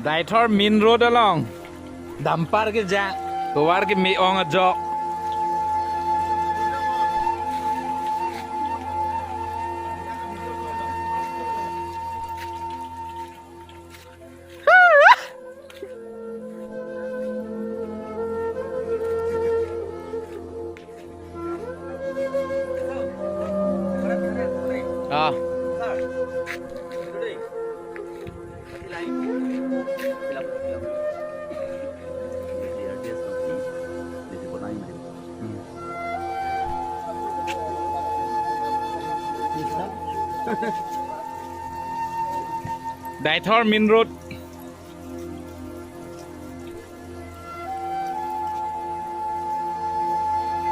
Daitor Min Road along. Dampar ke ja. Kewar ke mi ong a jok. Ah. Daitor Min Road.